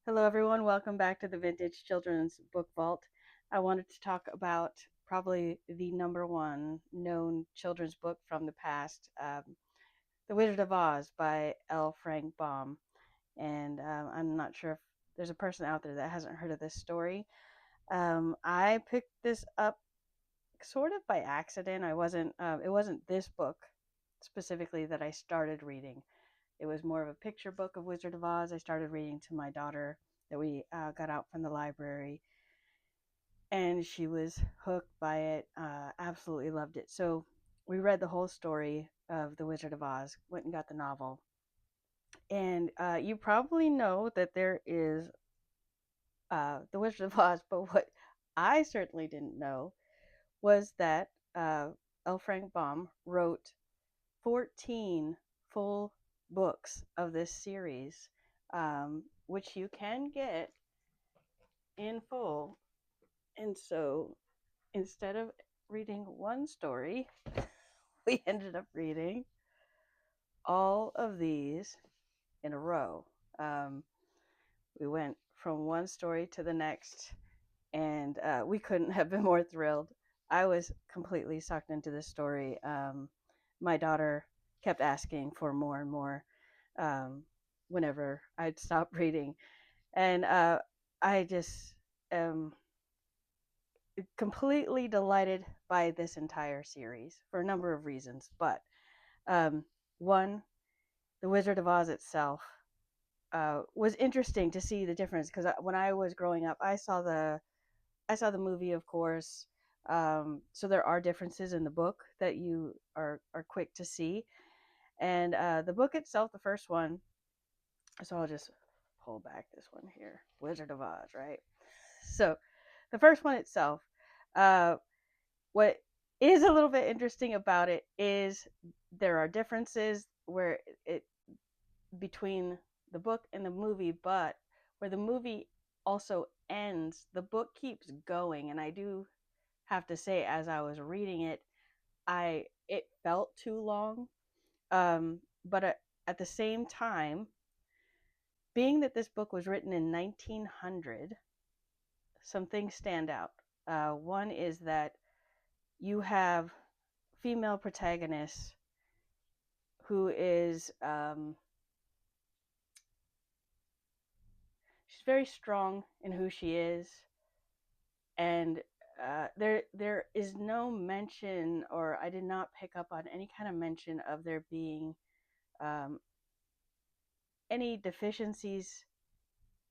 Hello, everyone. Welcome back to the Vintage Children's Book Vault. I wanted to talk about probably the number one known children's book from the past, The Wizard of Oz by L. Frank Baum. And I'm not sure if there's a person out there that hasn't heard of this story. I picked this up sort of by accident. It wasn't this book specifically that I started reading. It was more of a picture book of Wizard of Oz I started reading to my daughter that we got out from the library, and she was hooked by it. Absolutely loved it. So we read the whole story of the Wizard of Oz. Went and got the novel, and you probably know that there is the Wizard of Oz. But what I certainly didn't know was that L. Frank Baum wrote 14 full books of this series, which you can get in full. And so instead of reading one story, we ended up reading all of these in a row. Um, we went from one story to the next, and we couldn't have been more thrilled. I was completely sucked into this story. My daughter kept asking for more and more um, whenever I'd stop reading, and I just am completely delighted by this entire series for a number of reasons. But um, one, the Wizard of Oz itself was interesting to see the difference because when I was growing up, I saw the movie, of course. So there are differences in the book that you are quick to see, and the book itself, the first one. So I'll just pull back this one here, Wizard of Oz, right? So the first one itself, uh, what is a little bit interesting about it is there are differences where it between the book and the movie, but where the movie also ends, the book keeps going. And I do have to say, as I was reading it, I it felt too long. But at the same time, being that this book was written in 1900, some things stand out. One is that you have female protagonist who is she's very strong in who she is, and there is no mention, or I did not pick up on any kind of mention of there being um, any deficiencies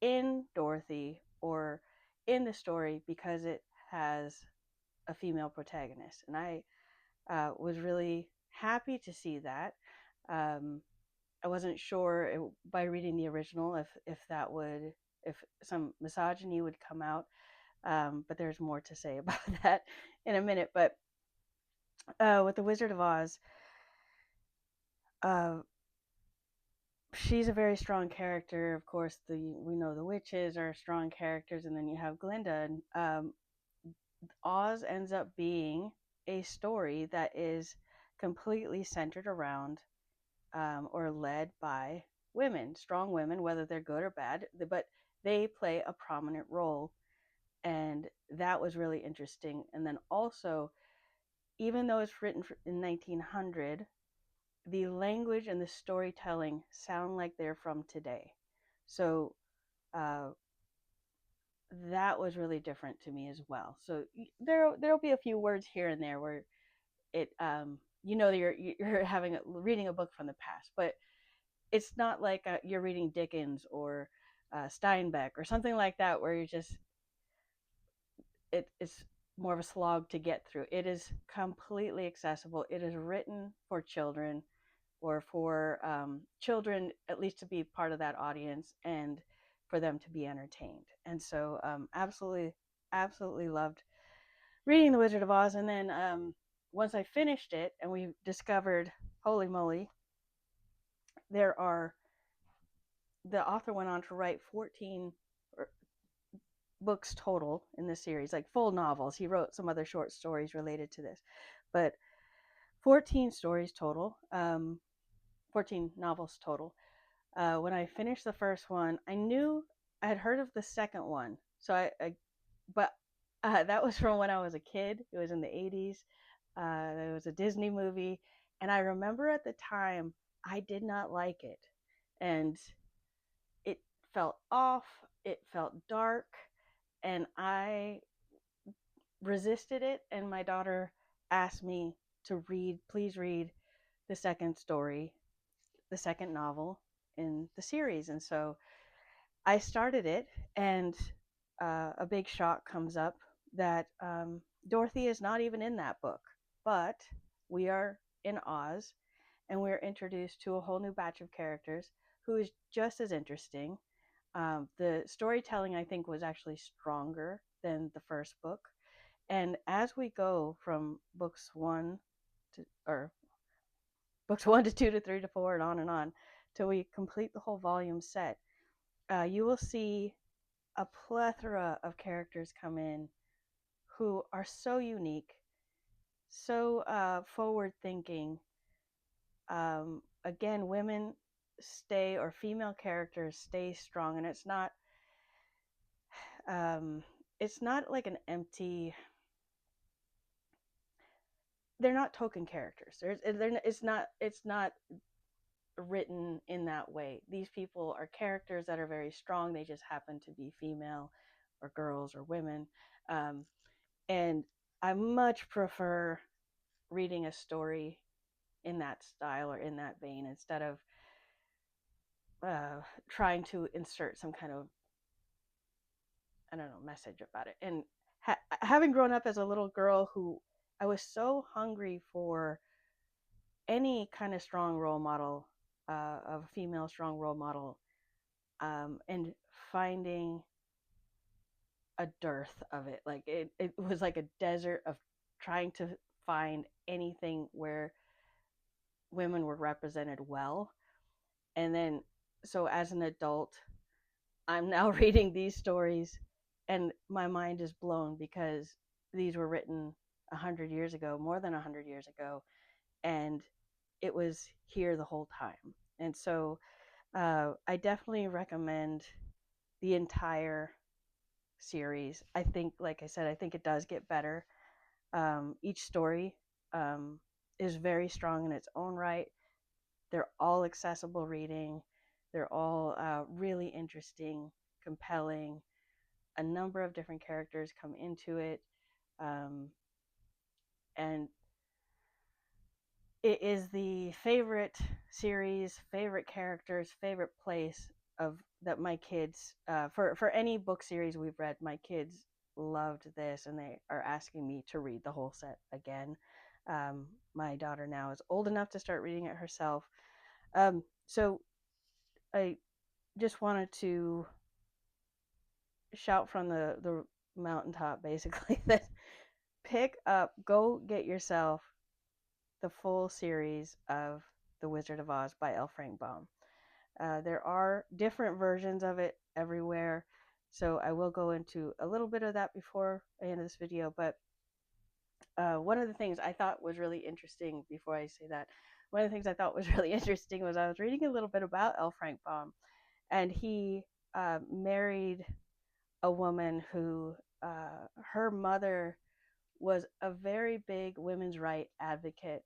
in Dorothy or in the story because it has a female protagonist, and I was really happy to see that. Um, I wasn't sure by reading the original if that would if some misogyny would come out, but there's more to say about that in a minute. But with the Wizard of Oz, uh, she's a very strong character. Of course, the we know the witches are strong characters, and then you have Glinda. And Oz ends up being a story that is completely centered around or led by women, strong women, whether they're good or bad, but they play a prominent role. And that was really interesting. And then also, even though it's written in 1900, the language and the storytelling sound like they're from today. So uh, that was really different to me as well. So there'll be a few words here and there where it you're having reading a book from the past, but it's not like you're reading Dickens or Steinbeck or something like that where you're just it's more of a slog to get through. It is completely accessible. It is written for children or for children at least to be part of that audience and for them to be entertained. And so absolutely loved reading The Wizard of Oz. And then once I finished it and we discovered, holy moly, there are the author went on to write 14 books total in this series, like full novels. He wrote some other short stories related to this, but 14 stories total, 14 novels total. When I finished the first one, I knew I had heard of the second one, so but that was from when I was a kid. It was in the 80s. It was a Disney movie, and I remember at the time I did not like it, and it felt off. It felt dark, and I resisted it. And my daughter asked me to read, please read the second story, the second novel in the series, and so I started it, and a big shock comes up that Dorothy is not even in that book. But we are in Oz, and we're introduced to a whole new batch of characters who is just as interesting. The storytelling, I think, was actually stronger than the first book. And as we go from books 1 to 2 to 3 to 4 and on till we complete the whole volume set, you will see a plethora of characters come in who are so unique, so forward thinking. Again, women stay, or female characters stay strong, and um, it's not like an empty. They're not token characters. It's not written in that way. These people are characters that are very strong. They just happen to be female, or girls, or women. Um, and I much prefer reading a story in that style or in that vein, instead of trying to insert some kind of, I don't know, message about it. And having grown up as a little girl who I was so hungry for any kind of strong role model, of a female strong role model, and finding a dearth of it. Like it was like a desert of trying to find anything where women were represented well. And then, so as an adult, I'm now reading these stories, and my mind is blown because these were written 100 years ago, more than 100 years ago, and it was here the whole time. And so I definitely recommend the entire series. I think, like I said, I think it does get better. Each story is very strong in its own right. They're all accessible reading. They're all really interesting, compelling. A number of different characters come into it, um, and it is the favorite series, favorite characters, favorite place of that my kids, for any book series we've read, my kids loved this, and they are asking me to read the whole set again. My daughter now is old enough to start reading it herself. So I just wanted to shout from the mountaintop, basically, that go get yourself the full series of The Wizard of Oz by L. Frank Baum. There are different versions of it everywhere, so I will go into a little bit of that before I end this video. But one of the things I thought was really interesting, before I say that, one of the things I thought was really interesting was I was reading a little bit about L. Frank Baum, and he married a woman who, her mother was a very big women's right advocate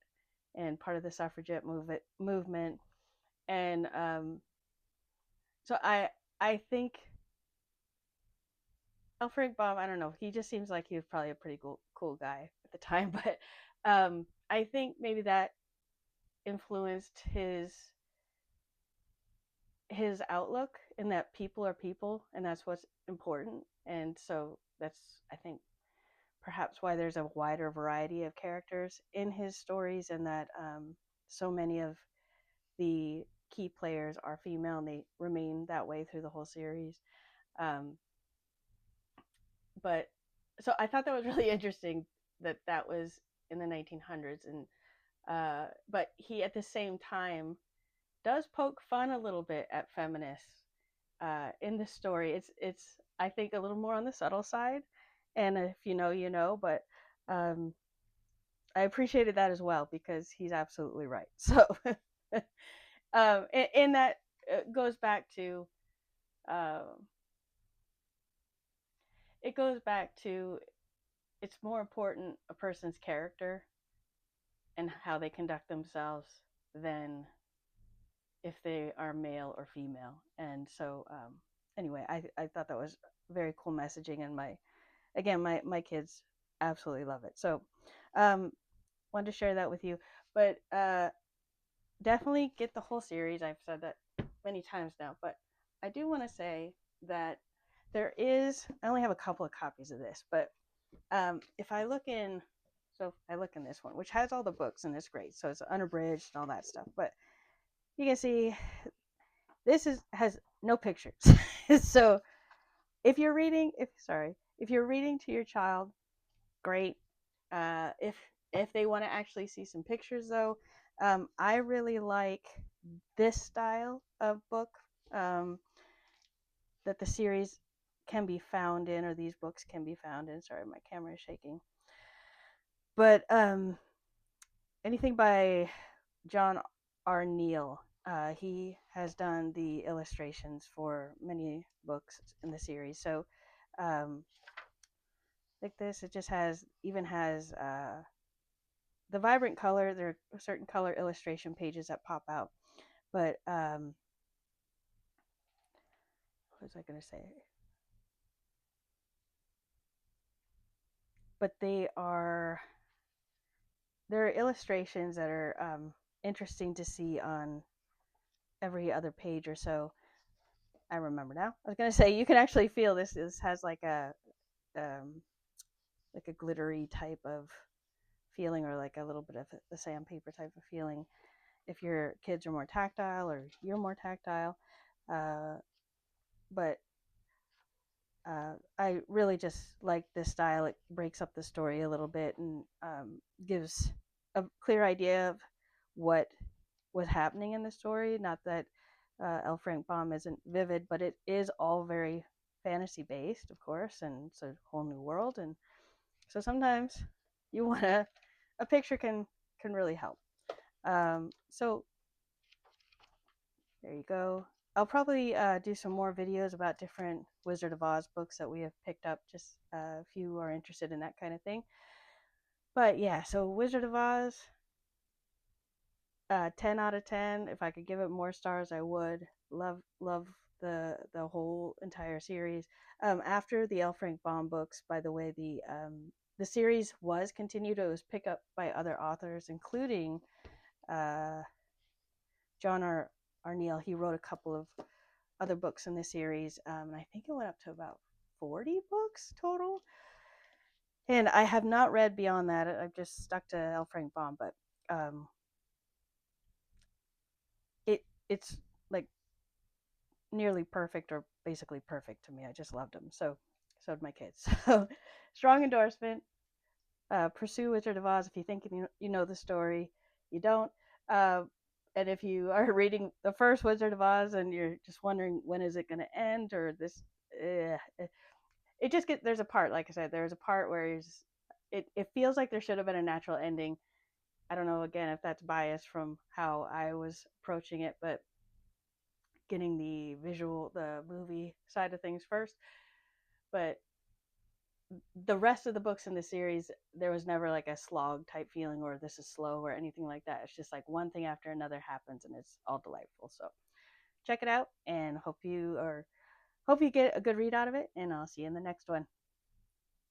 and part of the suffragette movement. And so I think L. Frank Baum, I don't know, he just seems like he was probably a pretty cool guy at the time. But I think maybe that influenced his outlook, in that people are people, and that's what's important. And so that's, I think, perhaps why there's a wider variety of characters in his stories, and that so many of the key players are female, and they remain that way through the whole series. But so I thought that was really interesting that that was in the 1900s. And but he, at the same time, does poke fun a little bit at feminists in the story. It's I think a little more on the subtle side, and if you know, you know. But I appreciated that as well, because he's absolutely right. So and that goes back to it goes back to it's more important a person's character and how they conduct themselves than if they are male or female. And so, anyway, I thought that was very cool messaging, and my kids absolutely love it. So, um, wanted to share that with you. But definitely get the whole series. I've said that many times now, but I do want to say that I only have a couple of copies of this, but if I look in, so I look in this one, which has all the books and it's great. So it's unabridged and all that stuff. But you can see has no pictures. So if you're reading to your child, great. If they want to actually see some pictures, though, I really like this style of book um, that the series can be found in, or these books can be found in. Sorry, my camera is shaking. But anything by John R. Neal. He has done the illustrations for many books in the series. So, like this, it just has the vibrant color. There are certain color illustration pages that pop out. But what was I going to say? But there are illustrations that are interesting to see on every other page or so. I remember now. I was going to say you can actually feel this. This has um, like a glittery type of feeling, or like a little bit of the sandpaper type of feeling if your kids are more tactile or you're more tactile. But I really just like this style. It breaks up the story a little bit and gives a clear idea of what was happening in the story. Not that L. Frank Baum isn't vivid, but it is all very fantasy based, of course, and it's a whole new world. And so sometimes you want a picture can really help. So there you go. I'll probably do some more videos about different Wizard of Oz books that we have picked up, just if you are interested in that kind of thing. But yeah, so Wizard of Oz, 10 out of 10. If I could give it more stars, I would. Love the whole entire series. After the L. Frank Baum books, by the way, the series was continued. It was picked up by other authors, including uh, John R. Neal. He wrote a couple of other books in the series, and I think it went up to about 40 books total. And I have not read beyond that. I've just stuck to L. Frank Baum, but it's like nearly perfect, or basically perfect to me. I just loved them. So did my kids. So strong endorsement. Pursue Wizard of Oz if you think you know the story. You don't. Uh, and if you are reading the first Wizard of Oz and you're just wondering when is it going to end, or this, it just gets, there's a part, like I said, there's a part where it feels like there should have been a natural ending. I don't know, again, if that's biased from how I was approaching it, but getting the movie side of things first. But the rest of the books in the series, there was never like a slog type feeling or this is slow or anything like that. It's just like one thing after another happens and it's all delightful. So check it out, and hope you get a good read out of it, and I'll see you in the next one.